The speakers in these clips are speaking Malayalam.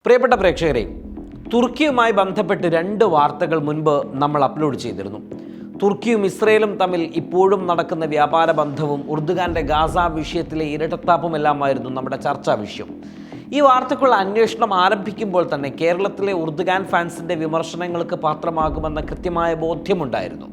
പ്രിയപ്പെട്ട പ്രേക്ഷകരെ, തുർക്കിയുമായി ബന്ധപ്പെട്ട് 2 വാർത്തകൾ മുൻപ് നമ്മൾ അപ്ലോഡ് ചെയ്തിരുന്നു. തുർക്കിയും ഇസ്രയേലും തമ്മിൽ ഇപ്പോഴും നടക്കുന്ന വ്യാപാര ബന്ധവും ഉർദുഗാന്റെ ഗാസ വിഷയത്തിലെ ഇരട്ടത്താപ്പുമെല്ലാമായിരുന്നു നമ്മുടെ ചർച്ചാ വിഷയം. ഈ വാർത്തക്കുള്ള അന്വേഷണം ആരംഭിക്കുമ്പോൾ തന്നെ കേരളത്തിലെ ഉർദുഗാൻ ഫാൻസിൻ്റെ വിമർശനങ്ങൾക്ക് പാത്രമാകുമെന്ന കൃത്യമായ ബോധ്യമുണ്ടായിരുന്നു.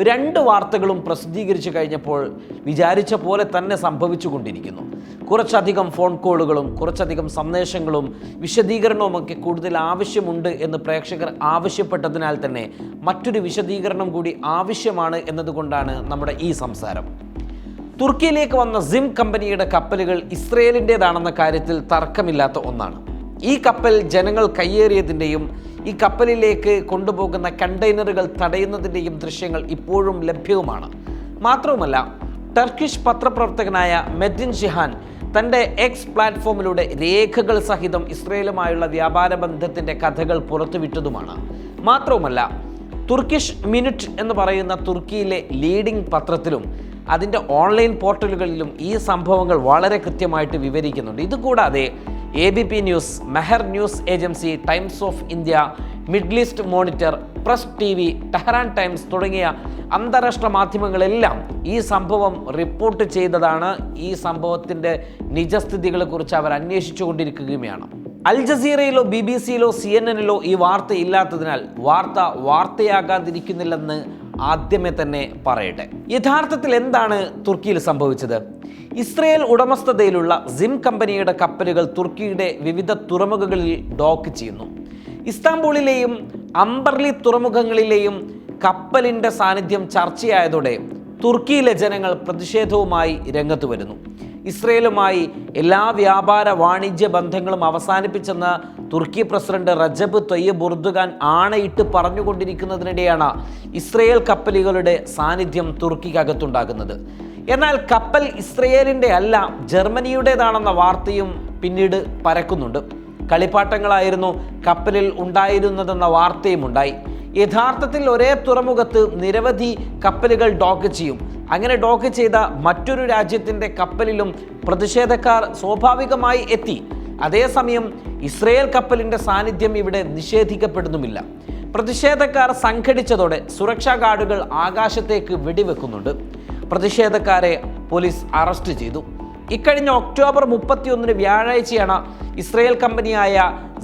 2 വാർത്തകളും പ്രസിദ്ധീകരിച്ചു കഴിഞ്ഞപ്പോൾ വിചാരിച്ച പോലെ തന്നെ സംഭവിച്ചുകൊണ്ടിരിക്കുന്നു. കുറച്ചധികം ഫോൺ കോളുകളും കുറച്ചധികം സന്ദേശങ്ങളും വിശദീകരണവുമൊക്കെ കൂടുതൽ ആവശ്യമുണ്ട് എന്ന് പ്രേക്ഷകർ ആവശ്യപ്പെട്ടതിനാൽ തന്നെ മറ്റൊരു വിശദീകരണം കൂടി ആവശ്യമാണ് എന്നതുകൊണ്ടാണ് നമ്മുടെ ഈ സംസാരം. തുർക്കിയിലേക്ക് വന്ന സിം കമ്പനിയുടെ കപ്പലുകൾ ഇസ്രയേലിൻ്റേതാണെന്ന കാര്യത്തിൽ തർക്കമില്ലാത്ത ഒന്നാണ്. ഈ കപ്പൽ ജനങ്ങൾ കയ്യേറിയതിൻ്റെയും ഈ കപ്പലിലേക്ക് കൊണ്ടുപോകുന്ന കണ്ടെയ്നറുകൾ തടയുന്നതിൻ്റെയും ദൃശ്യങ്ങൾ ഇപ്പോഴും ലഭ്യവുമാണ്. മാത്രവുമല്ല, ടർക്കിഷ് പത്രപ്രവർത്തകനായ മെറ്റിൻ ഷിഹാൻ തൻ്റെ എക്സ് പ്ലാറ്റ്ഫോമിലൂടെ രേഖകൾ സഹിതം ഇസ്രയേലുമായുള്ള വ്യാപാര ബന്ധത്തിൻ്റെ കഥകൾ പുറത്തുവിട്ടതുമാണ്. മാത്രവുമല്ല, തുർക്കിഷ് മിനിറ്റ് എന്ന് പറയുന്ന തുർക്കിയിലെ ലീഡിംഗ് പത്രത്തിലും അതിൻ്റെ ഓൺലൈൻ പോർട്ടലുകളിലും ഈ സംഭവങ്ങൾ വളരെ കൃത്യമായിട്ട് വിവരിക്കുന്നുണ്ട്. ഇതുകൂടാതെ ABP news, Maher news agency, times of India, middle east monitor, press TV, Tehran times തുടങ്ങിയ അന്താരാഷ്ട്ര മാധ്യമങ്ങളെല്ലാം ഈ സംഭവം റിപ്പോർട്ട് ചെയ്തതാണ്. ഈ സംഭവത്തിൻ്റെ നിജസ്ഥിതികളെക്കുറിച്ച് അവർ അന്വേഷിച്ചു കൊണ്ടിരിക്കുകയുമാണ്. അൽ ജസീറയിലോ BBC-യിലോ CNN-നിലോ ഈ വാർത്ത ഇല്ലാത്തതിനാൽ വാർത്തയാകാതിരിക്കുന്നില്ലെന്ന് ആദ്യമേ തന്നെ പറയട്ടെ. യഥാർത്ഥത്തിൽ എന്താണ് തുർക്കിയിൽ സംഭവിച്ചത്? ഇസ്രയേൽ ഉടമസ്ഥതയിലുള്ള സിം കമ്പനിയുടെ കപ്പലുകൾ തുർക്കിയുടെ വിവിധ തുറമുഖങ്ങളിൽ ഡോക്ക് ചെയ്യുന്നു. ഇസ്താംബൂളിലെയും അംബർലി തുറമുഖങ്ങളിലെയും കപ്പലിൻ്റെ സാന്നിധ്യം ചർച്ചയായതോടെ തുർക്കിയിലെ ജനങ്ങൾ പ്രതിഷേധവുമായി രംഗത്ത് വരുന്നു. ഇസ്രയേലുമായി എല്ലാ വ്യാപാര വാണിജ്യ ബന്ധങ്ങളും അവസാനിപ്പിച്ചെന്ന് തുർക്കി പ്രസിഡന്റ് റജബ് തയ്യിബ് എർദോഗാൻ ആണയിട്ട് പറഞ്ഞുകൊണ്ടിരിക്കുന്നതിനിടെയാണ് ഇസ്രയേൽ കപ്പലുകളുടെ സാന്നിധ്യം തുർക്കിക്കകത്തുണ്ടാകുന്നത്. എന്നാൽ കപ്പൽ ഇസ്രയേലിൻ്റെ അല്ല, ജർമ്മനിയുടേതാണെന്ന വാർത്തയും പിന്നീട് പരക്കുന്നുണ്ട്. കളിപ്പാട്ടങ്ങളായിരുന്നു കപ്പലിൽ ഉണ്ടായിരുന്നതെന്ന വാർത്തയും ഉണ്ടായി. യഥാർത്ഥത്തിൽ ഒരേ തുറമുഖത്ത് നിരവധി കപ്പലുകൾ ഡോക്ക് ചെയ്യും. അങ്ങനെ ഡോക്ക് ചെയ്ത മറ്റൊരു രാജ്യത്തിൻ്റെ കപ്പലിലും പ്രതിഷേധക്കാർ സ്വാഭാവികമായി എത്തി. അതേസമയം ഇസ്രയേൽ കപ്പലിൻ്റെ സാന്നിധ്യം ഇവിടെ നിഷേധിക്കപ്പെടുന്നുമില്ല. പ്രതിഷേധക്കാർ സംഘടിച്ചതോടെ സുരക്ഷാ ഗാർഡുകൾ ആകാശത്തേക്ക് വെടിവെക്കുന്നുണ്ട്. പ്രതിഷേധക്കാരെ പോലീസ് അറസ്റ്റ് ചെയ്തു. ഇക്കഴിഞ്ഞ ഒക്ടോബർ 31 വ്യാഴാഴ്ചയാണ് ഇസ്രയേൽ കമ്പനിയായ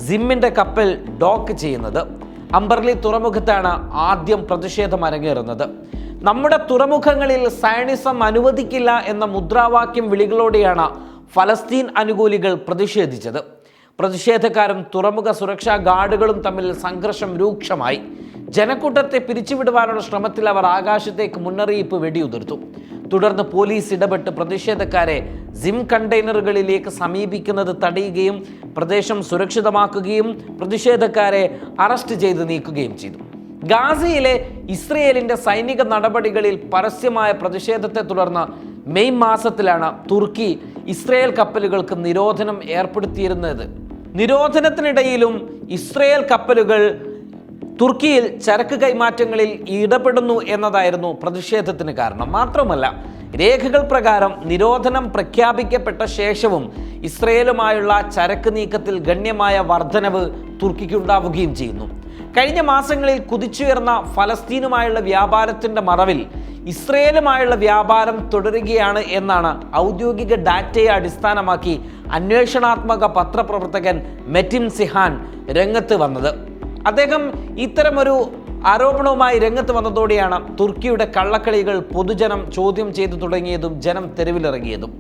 സിമ്മിൻ്റെ കപ്പൽ ഡോക്ക് ചെയ്യുന്നത്. അംബർലി തുറമുഖത്താണ് ആദ്യം പ്രതിഷേധം അരങ്ങേറുന്നത്. നമ്മുടെ തുറമുഖങ്ങളിൽ സയണിസം അനുവദിക്കില്ല എന്ന മുദ്രാവാക്യം വിളികളോടെയാണ് ഫലസ്തീൻ അനുകൂലികൾ പ്രതിഷേധിച്ചത്. പ്രതിഷേധക്കാരും തുറമുഖ സുരക്ഷാ ഗാർഡുകളും തമ്മിൽ സംഘർഷം രൂക്ഷമായി. ജനക്കൂട്ടത്തെ പിരിച്ചുവിടുവാനുള്ള ശ്രമത്തിൽ അവർ ആകാശത്തേക്ക് മുന്നറിയിപ്പ് വെടിയുതിർത്തു. തുടർന്ന് പോലീസ് ഇടപെട്ട് പ്രതിഷേധക്കാരെ സിം കണ്ടെയ്നറുകളിലേക്ക് സമീപിക്കുന്നത് തടയുകയും പ്രദേശം സുരക്ഷിതമാക്കുകയും പ്രതിഷേധക്കാരെ അറസ്റ്റ് ചെയ്ത് നീക്കുകയും ചെയ്തു. ഗാസയിലെ ഇസ്രയേലിൻ്റെ സൈനിക നടപടികളിൽ പരസ്യമായ പ്രതിഷേധത്തെ തുടർന്ന് മെയ് മാസത്തിലാണ് തുർക്കി ഇസ്രയേൽ കപ്പലുകൾക്ക് നിരോധനം ഏർപ്പെടുത്തിയിരുന്നത്. നിരോധനത്തിനിടയിലും ഇസ്രയേൽ കപ്പലുകൾ തുർക്കിയിൽ ചരക്ക് കൈമാറ്റങ്ങളിൽ ഇടപെടുന്നു എന്നതായിരുന്നു പ്രതിഷേധത്തിന് കാരണം. മാത്രമല്ല, രേഖകൾ പ്രകാരം നിരോധനം പ്രഖ്യാപിക്കപ്പെട്ട ശേഷവും ഇസ്രയേലുമായുള്ള ചരക്ക് നീക്കത്തിൽ ഗണ്യമായ വർധനവ് തുർക്കിക്കുണ്ടാവുകയും ചെയ്യുന്നു. കഴിഞ്ഞ മാസങ്ങളിൽ കുതിച്ചുയർന്ന ഫലസ്തീനുമായുള്ള വ്യാപാരത്തിൻ്റെ മറവിൽ ഇസ്രയേലുമായുള്ള വ്യാപാരം തുടരുകയാണ് എന്നാണ് ഔദ്യോഗിക ഡാറ്റയെ അടിസ്ഥാനമാക്കി അന്വേഷണാത്മക പത്രപ്രവർത്തകൻ മെറ്റിൻ ഷിഹാൻ രംഗത്ത് വന്നത്. അദ്ദേഹം ഇത്തരമൊരു ആരോപണവുമായി രംഗത്ത് വന്നതോടെയാണ് തുർക്കിയുടെ കള്ളക്കളികൾ പൊതുജനം ചോദ്യം ചെയ്തു തുടങ്ങിയതും ജനം തെരുവിലിറങ്ങിയതും.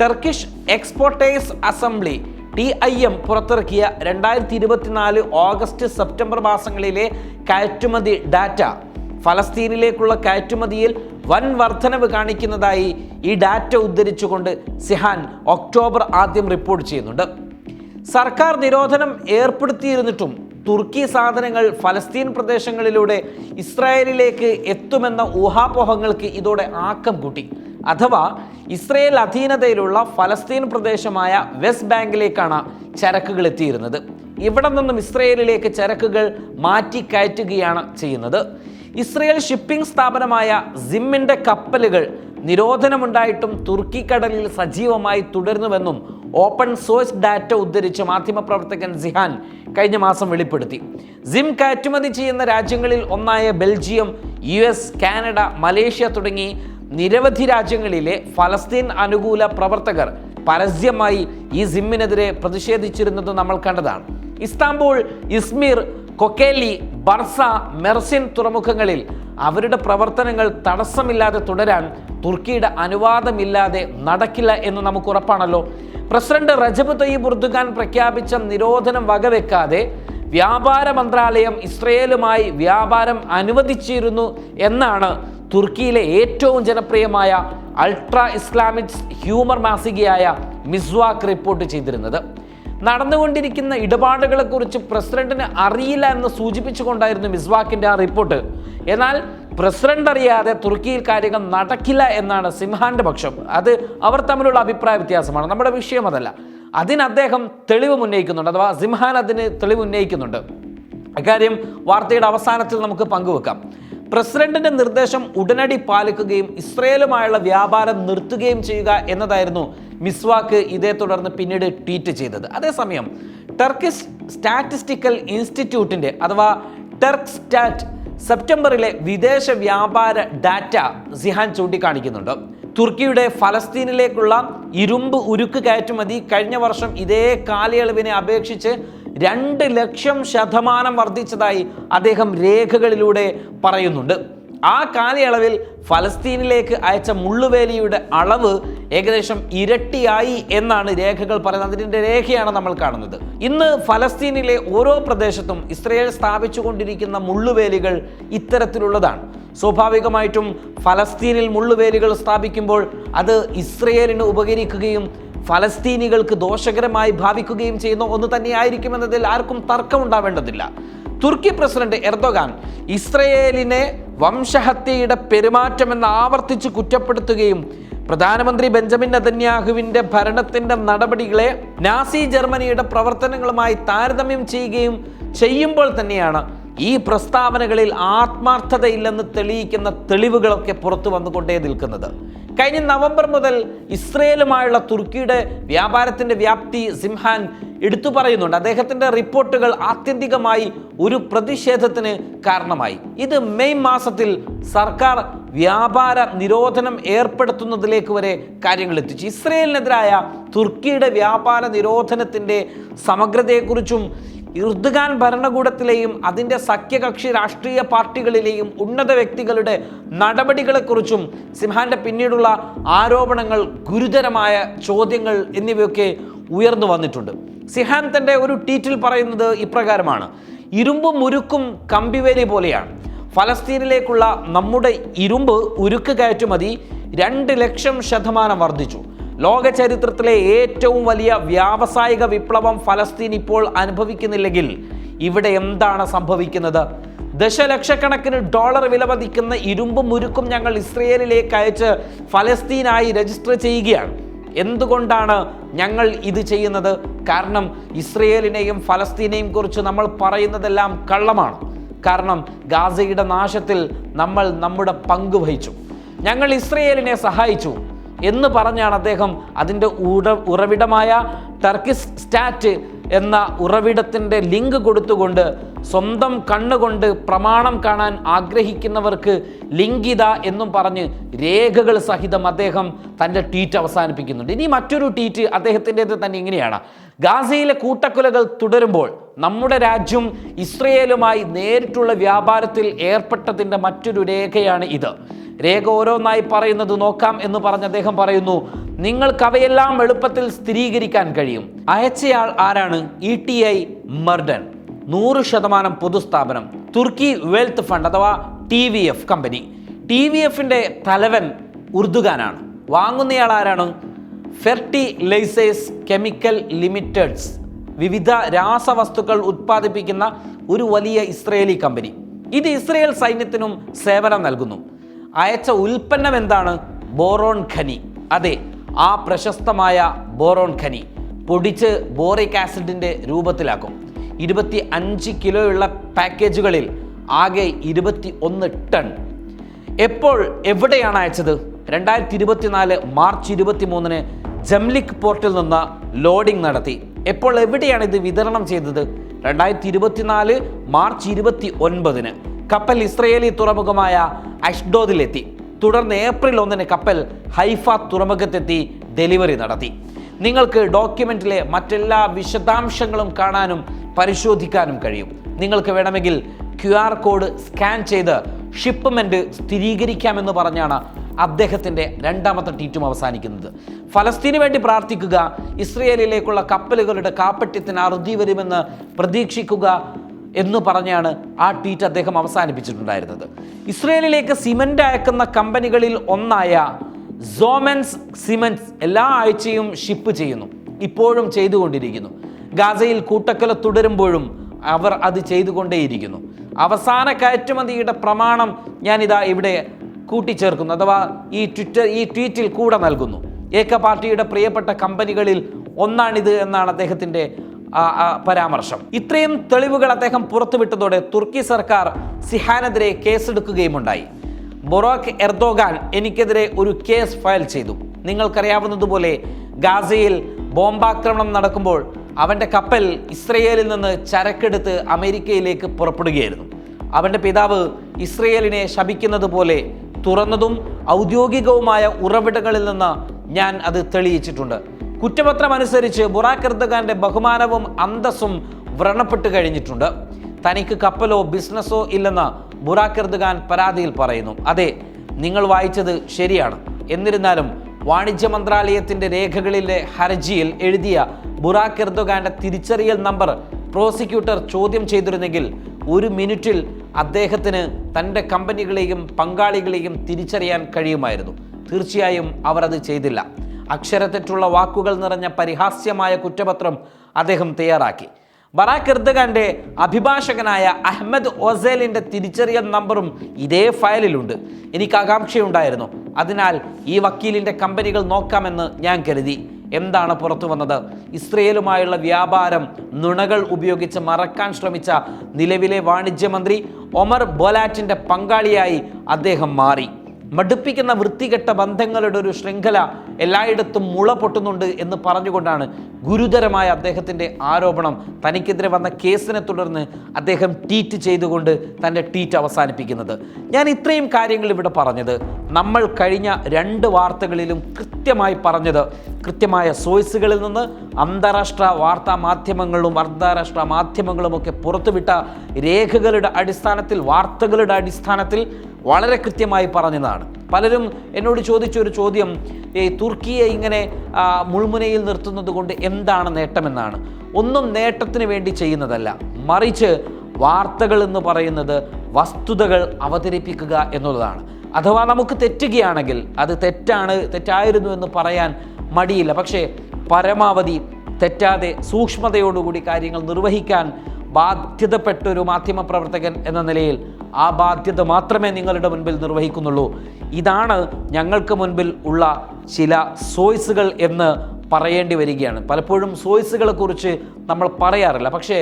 ടർക്കിഷ് എക്സ്പോർട്ടേഴ്സ് അസംബ്ലി TIM പുറത്തിറക്കിയ 2024 ഓഗസ്റ്റ് സെപ്റ്റംബർ മാസങ്ങളിലെ കയറ്റുമതി ഡാറ്റ ഫലസ്തീനിലേക്കുള്ള കയറ്റുമതിയിൽ വൻ വർധനവ് കാണിക്കുന്നതായി ഈ ഡാറ്റ ഉദ്ധരിച്ചുകൊണ്ട് സിഹാൻ ഒക്ടോബർ ആദ്യം റിപ്പോർട്ട് ചെയ്യുന്നുണ്ട്. സർക്കാർ നിരോധനം ഏർപ്പെടുത്തിയിരുന്നിട്ടും തുർക്കി സാധനങ്ങൾ ഫലസ്തീൻ പ്രദേശങ്ങളിലൂടെ ഇസ്രായേലിലേക്ക് എത്തുമെന്ന ഊഹാപോഹങ്ങൾക്ക് ഇതോടെ ആക്കം കൂട്ടി. അഥവാ ഇസ്രയേൽ അധീനതയിലുള്ള ഫലസ്തീൻ പ്രദേശമായ വെസ്റ്റ് ബാങ്കിലേക്കാണ് ചരക്കുകൾ എത്തിയിരുന്നത്. ഇവിടെ നിന്നും ഇസ്രയേലിലേക്ക് ചരക്കുകൾ മാറ്റി കയറ്റുകയാണ് ചെയ്യുന്നത്. ഇസ്രയേൽ ഷിപ്പിംഗ് സ്ഥാപനമായ സിമ്മിൻ്റെ കപ്പലുകൾ നിരോധനമുണ്ടായിട്ടും തുർക്കി കടലിൽ സജീവമായി തുടരുന്നുവെന്നും ഓപ്പൺ സോഴ്സ് ഡാറ്റ ഉദ്ധരിച്ച് മാധ്യമപ്രവർത്തകൻ സിഹാൻ കഴിഞ്ഞ മാസം വെളിപ്പെടുത്തി. സിം കയറ്റുമതി ചെയ്യുന്ന രാജ്യങ്ങളിൽ ഒന്നായ ബെൽജിയം, US, കാനഡ, മലേഷ്യ തുടങ്ങി നിരവധി രാജ്യങ്ങളിലെ ഫലസ്തീൻ അനുകൂല പ്രവർത്തകർ പരസ്യമായി ഈ സിമ്മിനെതിരെ പ്രതിഷേധിച്ചിരുന്നത് നമ്മൾ കണ്ടതാണ്. ഇസ്താംബൂൾ, ഇസ്മീർ, കൊക്കേലി, ബർസ, മെർസിൻ തുറമുഖങ്ങളിൽ അവരുടെ പ്രവർത്തനങ്ങൾ തടസ്സമില്ലാതെ തുടരാൻ തുർക്കിയുടെ അനുവാദമില്ലാതെ നടക്കില്ല എന്ന് നമുക്ക് ഉറപ്പാണല്ലോ. പ്രസിഡന്റ് റജബ് തയ്യിബ് എർദോഗാൻ പ്രഖ്യാപിച്ച നിരോധനം വകവെക്കാതെ വ്യാപാര മന്ത്രാലയം ഇസ്രയേലുമായി വ്യാപാരം അനുവദിച്ചിരുന്നു എന്നാണ് തുർക്കിയിലെ ഏറ്റവും ജനപ്രിയമായ അൾട്രാ ഇസ്ലാമിക് ഹ്യൂമർ മാസികയായ മിസ്വാക്ക് റിപ്പോർട്ട് ചെയ്തിരുന്നത്. നടന്നുകൊണ്ടിരിക്കുന്ന ഇടപാടുകളെക്കുറിച്ച് പ്രസിഡന്റിന് അറിയില്ല എന്ന് സൂചിപ്പിച്ചുകൊണ്ടായിരുന്നു മിസ്വാക്കിന്റെ ആ റിപ്പോർട്ട്. എന്നാൽ പ്രസിഡന്റ് അറിയാതെ തുർക്കിയിൽ കാര്യങ്ങൾ നടക്കില്ല എന്നാണ് സിംഹാന്റെ പക്ഷം. അത് അവർ തമ്മിലുള്ള അഭിപ്രായ വ്യത്യാസമാണ്, നമ്മുടെ വിഷയം അതല്ല. അതിന് അദ്ദേഹം തെളിവ് ഉന്നയിക്കുന്നുണ്ട്, അഥവാ സിംഹാൻ അതിന് തെളിവ് ഉന്നയിക്കുന്നുണ്ട്. അക്കാര്യം വാർത്തയുടെ അവസാനത്തിൽ നമുക്ക് പങ്കുവെക്കാം. പ്രസിഡന്റിന്റെ നിർദ്ദേശം ഉടനടി പാലിക്കുകയും ഇസ്രയേലുമായുള്ള വ്യാപാരം നിർത്തുകയും ചെയ്യുക എന്നതായിരുന്നു മിസ്വാക്ക് ഇതേ തുടർന്ന് പിന്നീട് ട്വീറ്റ് ചെയ്തത്. അതേസമയം ടർക്കിഷ് സ്റ്റാറ്റിസ്റ്റിക്കൽ ഇൻസ്റ്റിറ്റ്യൂട്ടിന്റെ അഥവാ ടർക്സ്റ്റാറ്റ് സെപ്റ്റംബറിലെ വിദേശ വ്യാപാര ഡാറ്റ സിഹാൻ ചൂണ്ടിക്കാണിക്കുന്നുണ്ട്. തുർക്കിയുടെ ഫലസ്തീനിലേക്കുള്ള ഇരുമ്പ് ഉരുക്ക് കയറ്റുമതി കഴിഞ്ഞ വർഷം ഇതേ കാലയളവിനെ അപേക്ഷിച്ച് 200,000% വർദ്ധിച്ചതായി അദ്ദേഹം രേഖകളിലൂടെ പറയുന്നുണ്ട്. ആ കാലയളവിൽ ഫലസ്തീനിലേക്ക് അയച്ച മുള്ളുവേലിയുടെ അളവ് ഏകദേശം ഇരട്ടിയായി എന്നാണ് രേഖകൾ പറയുന്നത്. അതിൻ്റെ രേഖയാണ് നമ്മൾ കാണുന്നത്. ഇന്ന് ഫലസ്തീനിലെ ഓരോ പ്രദേശത്തും ഇസ്രയേൽ സ്ഥാപിച്ചുകൊണ്ടിരിക്കുന്ന മുള്ളുവേലികൾ ഇത്തരത്തിലുള്ളതാണ്. സ്വാഭാവികമായിട്ടും ഫലസ്തീനിൽ മുള്ളുവേലികൾ സ്ഥാപിക്കുമ്പോൾ അത് ഇസ്രയേലിന് ഉപകരിക്കുകയും ഫലസ്തീനികൾക്ക് ദോഷകരമായി ഭാവിക്കുകയും ചെയ്യുന്ന ഒന്ന് തന്നെയായിരിക്കുമെന്നതിൽ ആർക്കും തർക്കമുണ്ടാവേണ്ടതില്ല. തുർക്കി പ്രസിഡന്റ് എർദോഗാൻ ഇസ്രയേലിനെ വംശഹത്യയുടെ പെരുമാറ്റമെന്ന് ആവർത്തിച്ച് കുറ്റപ്പെടുത്തുകയും പ്രധാനമന്ത്രി ബെഞ്ചമിൻ നെതന്യാഹുവിന്റെ ഭരണത്തിന്റെ നടപടികളെ നാസി ജർമ്മനിയുടെ പ്രവർത്തനങ്ങളുമായി താരതമ്യം ചെയ്യുമ്പോൾ തന്നെയാണ് ഈ പ്രസ്താവനകളിൽ ആത്മാർത്ഥതയില്ലെന്ന് തെളിയിക്കുന്ന തെളിവുകളൊക്കെ പുറത്തു വന്നുകൊണ്ടേ നിൽക്കുന്നത്. കഴിഞ്ഞ നവംബർ മുതൽ ഇസ്രയേലുമായുള്ള തുർക്കിയുടെ വ്യാപാരത്തിന്റെ വ്യാപ്തി സിംഹാൻ എടുത്തു പറയുന്നുണ്ട്. അദ്ദേഹത്തിന്റെ റിപ്പോർട്ടുകൾ ആത്യന്തികമായി ഒരു പ്രതിഷേധത്തിന് കാരണമായി. ഇത് മെയ് മാസത്തിൽ സർക്കാർ വ്യാപാര നിരോധനം ഏർപ്പെടുത്തുന്നതിലേക്ക് വരെ കാര്യങ്ങൾ എത്തിച്ചു. ഇസ്രയേലിനെതിരായ തുർക്കിയുടെ വ്യാപാര നിരോധനത്തിന്റെ സമഗ്രതയെക്കുറിച്ചും എർദോഗാൻ ഭരണകൂടത്തിലെയും അതിൻ്റെ സഖ്യകക്ഷി രാഷ്ട്രീയ പാർട്ടികളിലെയും ഉന്നത വ്യക്തികളുടെ നടപടികളെക്കുറിച്ചും സിംഹാന്റെ പിന്നീടുള്ള ആരോപണങ്ങൾ, ഗുരുതരമായ ചോദ്യങ്ങൾ എന്നിവയൊക്കെ ഉയർന്നു വന്നിട്ടുണ്ട്. സിഹാൻ തൻ്റെ ഒരു ട്വീറ്റിൽ പറയുന്നത് ഇപ്രകാരമാണ്: ഇരുമ്പും ഉരുക്കും കമ്പിവേലി പോലെയാണ്. ഫലസ്തീനിലേക്കുള്ള നമ്മുടെ ഇരുമ്പ് ഉരുക്ക് കയറ്റുമതി 200,000% വർദ്ധിച്ചു. ലോക ചരിത്രത്തിലെ ഏറ്റവും വലിയ വ്യാവസായിക വിപ്ലവം ഫലസ്തീൻ ഇപ്പോൾ അനുഭവിക്കുന്നില്ലെങ്കിൽ ഇവിടെ എന്താണ് സംഭവിക്കുന്നത്? ദശലക്ഷക്കണക്കിന് ഡോളർ വിലമതിക്കുന്ന ഇരുമ്പും ഉരുക്കും ഞങ്ങൾ ഇസ്രയേലിലേക്ക് അയച്ച് ഫലസ്തീനായി രജിസ്റ്റർ ചെയ്യുകയാണ്. എന്തുകൊണ്ടാണ് ഞങ്ങൾ ഇത് ചെയ്യുന്നത്? കാരണം ഇസ്രയേലിനെയും ഫലസ്തീനെയും കുറിച്ച് നമ്മൾ പറയുന്നതെല്ലാം കള്ളമാണ്. കാരണം ഗാസയുടെ നാശത്തിൽ നമ്മൾ നമ്മുടെ പങ്ക് വഹിച്ചു, ഞങ്ങൾ ഇസ്രയേലിനെ സഹായിച്ചു എന്ന് പറഞ്ഞാണ് അദ്ദേഹം അതിൻ്റെ ഉറവിടമായ ടർക്കിഷ് സ്റ്റാറ്റ് എന്ന ഉറവിടത്തിൻ്റെ ലിങ്ക് കൊടുത്തുകൊണ്ട് സ്വന്തം കണ്ണുകൊണ്ട് പ്രമാണം കാണാൻ ആഗ്രഹിക്കുന്നവർക്ക് ലിങ്കിത എന്നും പറഞ്ഞ് രേഖകൾ സഹിതം അദ്ദേഹം തൻ്റെ ട്വീറ്റ് അവസാനിപ്പിക്കുന്നുണ്ട്. ഇനി മറ്റൊരു ട്വീറ്റ് അദ്ദേഹത്തിൻ്റേത് തന്നെ ഇങ്ങനെയാണ്: ഗാസയിലെ കൂട്ടക്കൊലകൾ തുടരുമ്പോൾ നമ്മുടെ രാജ്യം ഇസ്രയേലുമായി നേരിട്ടുള്ള വ്യാപാരത്തിൽ ഏർപ്പെട്ടതിൻ്റെ മറ്റൊരു രേഖയാണ് ഇത്. രേഖ ഓരോന്നായി പറയുന്നത് നോക്കാം എന്ന് പറഞ്ഞ് അദ്ദേഹം പറയുന്നു, നിങ്ങൾക്ക് അവയെല്ലാം എളുപ്പത്തിൽ സ്ഥിരീകരിക്കാൻ കഴിയും. അയച്ചയാൾ ആരാണ്? ETI മർഡൻ, 100% പൊതുസ്ഥാപനം, തുർക്കി വെൽത്ത് ഫണ്ട് അഥവാ TVF കമ്പനി. TVFന്റെ തലവൻ എർദോഗാനാണ്. വാങ്ങുന്നയാൾ ആരാണ്? ഫെർട്ടിലൈസേഴ്സ് കെമിക്കൽ ലിമിറ്റഡ്സ്, വിവിധ രാസവസ്തുക്കൾ ഉത്പാദിപ്പിക്കുന്ന ഒരു വലിയ ഇസ്രയേലി കമ്പനി. ഇത് ഇസ്രയേൽ സൈന്യത്തിനും സേവനം നൽകുന്നു. അയച്ച ഉൽപ്പന്നം എന്താണ്? ബോറോൺ ഖനി. അതെ, ആ പ്രശസ്തമായ ബോറോൺ ഖനി പൊടിച്ച് ബോറിക് ആസിഡിൻ്റെ രൂപത്തിലാക്കും. 25 കിലോയുള്ള പാക്കേജുകളിൽ ആകെ 21 ടൺ. എപ്പോൾ, എവിടെയാണ് അയച്ചത്? 2024 മാർച്ച് 23 ജംലിക് പോർട്ടിൽ നിന്ന് ലോഡിംഗ് നടത്തി. എപ്പോൾ എവിടെയാണ് ഇത് വിതരണം ചെയ്തത്? 2024 മാർച്ച് 29 കപ്പൽ ഇസ്രയേലി തുറമുഖമായ അഷ്ഡോദിലെത്തി. തുടർന്ന് ഏപ്രിൽ 1 കപ്പൽ ഹൈഫ തുറമുഖത്തെത്തി ഡെലിവറി നടത്തി. നിങ്ങൾക്ക് ഡോക്യുമെന്റിലെ മറ്റെല്ലാ വിശദാംശങ്ങളും കാണാനും പരിശോധിക്കാനും കഴിയും. നിങ്ങൾക്ക് വേണമെങ്കിൽ QR കോഡ് സ്കാൻ ചെയ്ത് ഷിപ്മെന്റ് സ്ഥിരീകരിക്കാമെന്ന് പറഞ്ഞാണ് അദ്ദേഹത്തിൻ്റെ രണ്ടാമത്തെ ട്വീറ്റും അവസാനിക്കുന്നത്. ഫലസ്തീന് വേണ്ടി പ്രാർത്ഥിക്കുക, ഇസ്രയേലിലേക്കുള്ള കപ്പലുകളുടെ കാപ്പട്യത്തിന് അറുതി വരുമെന്ന് പ്രതീക്ഷിക്കുക എന്ന് പറഞ്ഞാണ് ആ ട്വീറ്റ് അദ്ദേഹം അവസാനിപ്പിച്ചിട്ടുണ്ടായിരുന്നത്. ഇസ്രയേലിലേക്ക് സിമന്റ് അയക്കുന്ന കമ്പനികളിൽ ഒന്നായ സോമെൻസ് സിമന്റ്സ് എല്ലാ ആഴ്ചയും ഷിപ്പ് ചെയ്യുന്നു, ഇപ്പോഴും ചെയ്തുകൊണ്ടിരിക്കുന്നു. ഗാസയിൽ കൂട്ടക്കൊല തുടരുമ്പോഴും അവർ അത് ചെയ്തുകൊണ്ടേയിരിക്കുന്നു. അവസാന കയറ്റുമതിയുടെ പ്രമാണം ഞാനിതാ ഇവിടെ കൂട്ടിച്ചേർക്കുന്നു, അഥവാ ഈ ട്വീറ്റിൽ കൂടെ നൽകുന്നു. ഏക പാർട്ടിയുടെ പ്രിയപ്പെട്ട കമ്പനികളിൽ ഒന്നാണിത് എന്നാണ് അദ്ദേഹത്തിൻ്റെ പരാമർശം. ഇത്രയും തെളിവുകൾ അദ്ദേഹം പുറത്തുവിട്ടതോടെ തുർക്കി സർക്കാർ സിഹാനെതിരെ കേസെടുക്കുകയുമുണ്ടായി. ബൊറാക്ക് എർദോഗാൻ എനിക്കെതിരെ ഒരു കേസ് ഫയൽ ചെയ്തു. നിങ്ങൾക്കറിയാവുന്നതുപോലെ ഗാസയിൽ ബോംബാക്രമണം നടക്കുമ്പോൾ അവൻ്റെ കപ്പൽ ഇസ്രയേലിൽ നിന്ന് ചരക്കെടുത്ത് അമേരിക്കയിലേക്ക് പുറപ്പെടുകയായിരുന്നു. അവൻ്റെ പിതാവ് ഇസ്രയേലിനെ ശപിക്കുന്നത് പോലെ തുറന്നതും ഔദ്യോഗികവുമായ ഉറവിടങ്ങളിൽ നിന്ന് ഞാൻ അത് തെളിയിച്ചിട്ടുണ്ട്. കുറ്റപത്രം അനുസരിച്ച് ബൊറാക്ക് എർദോഗാന്റെ ബഹുമാനവും അന്തസ്സും വ്രണപ്പെട്ട് കഴിഞ്ഞിട്ടുണ്ട്. തനിക്ക് കപ്പലോ ബിസിനസ്സോ ഇല്ലെന്ന് ബൊറാക്ക് എർദോഗാൻ പരാതിയിൽ പറയുന്നു. അതെ, നിങ്ങൾ വായിച്ചത് ശരിയാണ്. എന്നിരുന്നാലും വാണിജ്യ മന്ത്രാലയത്തിൻ്റെ രേഖകളിലെ ഹർജിയിൽ എഴുതിയ ബൊറാക്ക് എർദോഗാന്റെ തിരിച്ചറിയൽ നമ്പർ പ്രോസിക്യൂട്ടർ ചോദ്യം ചെയ്തിരുന്നെങ്കിൽ 1 മിനിറ്റിൽ അദ്ദേഹത്തിന് തൻ്റെ കമ്പനികളെയും പങ്കാളികളെയും തിരിച്ചറിയാൻ കഴിയുമായിരുന്നു. തീർച്ചയായും അവർ അത് ചെയ്തില്ല. അക്ഷരത്തെറ്റുള്ള വാക്കുകൾ നിറഞ്ഞ പരിഹാസ്യമായ കുറ്റപത്രം അദ്ദേഹം തയ്യാറാക്കി. ബറാക്ക് എർദോഗാന്റെ അഭിഭാഷകനായ അഹമ്മദ് ഒസേലിൻ്റെ തിരിച്ചറിയൽ നമ്പറും ഇതേ ഫയലിലുണ്ട്. എനിക്ക് ആകാംക്ഷയുണ്ടായിരുന്നു. അതിനാൽ ഈ വക്കീലിൻ്റെ കമ്പനികൾ നോക്കാമെന്ന് ഞാൻ കരുതി. എന്താണ് പുറത്തു വന്നത്? ഇസ്രയേലുമായുള്ള വ്യാപാരം നുണകൾ ഉപയോഗിച്ച് മറക്കാൻ ശ്രമിച്ച നിലവിലെ വാണിജ്യമന്ത്രി ഒമർ ബൊലാറ്റിൻ്റെ പങ്കാളിയായി അദ്ദേഹം മാറി. മടുപ്പിക്കുന്ന വൃത്തികെട്ട ബന്ധങ്ങളുടെ ഒരു ശൃംഖല എല്ലായിടത്തും മുള പൊട്ടുന്നുണ്ട് എന്ന് പറഞ്ഞുകൊണ്ടാണ് ഗുരുതരമായ അദ്ദേഹത്തിൻ്റെ ആരോപണം. തനിക്കെതിരെ വന്ന കേസിനെ തുടർന്ന് അദ്ദേഹം ട്വീറ്റ് ചെയ്തുകൊണ്ട് തൻ്റെ ട്വീറ്റ് അവസാനിപ്പിക്കുന്നത്. ഞാൻ ഇത്രയും കാര്യങ്ങൾ ഇവിടെ പറഞ്ഞത് നമ്മൾ കഴിഞ്ഞ 2 വാർത്തകളിലും കൃത്യമായി പറഞ്ഞത് കൃത്യമായ സോഴ്സുകളിൽ നിന്ന് അന്താരാഷ്ട്ര വാർത്താ മാധ്യമങ്ങളും അന്താരാഷ്ട്ര മാധ്യമങ്ങളുമൊക്കെ പുറത്തുവിട്ട രേഖകളുടെ അടിസ്ഥാനത്തിൽ, വാർത്തകളുടെ അടിസ്ഥാനത്തിൽ വളരെ കൃത്യമായി പറഞ്ഞതാണ്. പലരും എന്നോട് ചോദിച്ചൊരു ചോദ്യം, തുർക്കിയെ ഇങ്ങനെ മുൾമുനയിൽ നിർത്തുന്നത് കൊണ്ട് എന്താണ് നേട്ടമെന്നാണ്. ഒന്നും നേട്ടത്തിന് വേണ്ടി ചെയ്യുന്നതല്ല, മറിച്ച് വാർത്തകൾ എന്ന് പറയുന്നത് വസ്തുതകൾ അവതരിപ്പിക്കുക എന്നുള്ളതാണ്. അഥവാ നമുക്ക് തെറ്റുകയാണെങ്കിൽ അത് തെറ്റായിരുന്നു എന്ന് പറയാൻ മടിയില്ല. പക്ഷേ പരമാവധി തെറ്റാതെ സൂക്ഷ്മതയോടുകൂടി കാര്യങ്ങൾ നിർവഹിക്കാൻ ബാധ്യതപ്പെട്ടൊരു മാധ്യമപ്രവർത്തകൻ എന്ന നിലയിൽ ആ ബാധ്യത മാത്രമേ നിങ്ങളുടെ മുൻപിൽ നിർവഹിക്കുന്നുള്ളൂ. ഇതാണ് ഞങ്ങൾക്ക് മുൻപിൽ ഉള്ള ചില സോഴ്സുകൾ എന്ന് പറയേണ്ടി വരികയാണ്. പലപ്പോഴും സോഴ്സുകളെക്കുറിച്ച് നമ്മൾ പറയാറില്ല, പക്ഷേ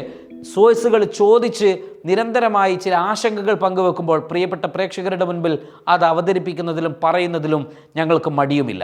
സോഴ്സുകൾ ചോദിച്ച് നിരന്തരമായി ചില ആശങ്കകൾ പങ്കുവെക്കുമ്പോൾ പ്രിയപ്പെട്ട പ്രേക്ഷകരുടെ മുൻപിൽ അത് അവതരിപ്പിക്കുന്നതിലും പറയുന്നതിലും ഞങ്ങൾക്ക് മടിയുമില്ല.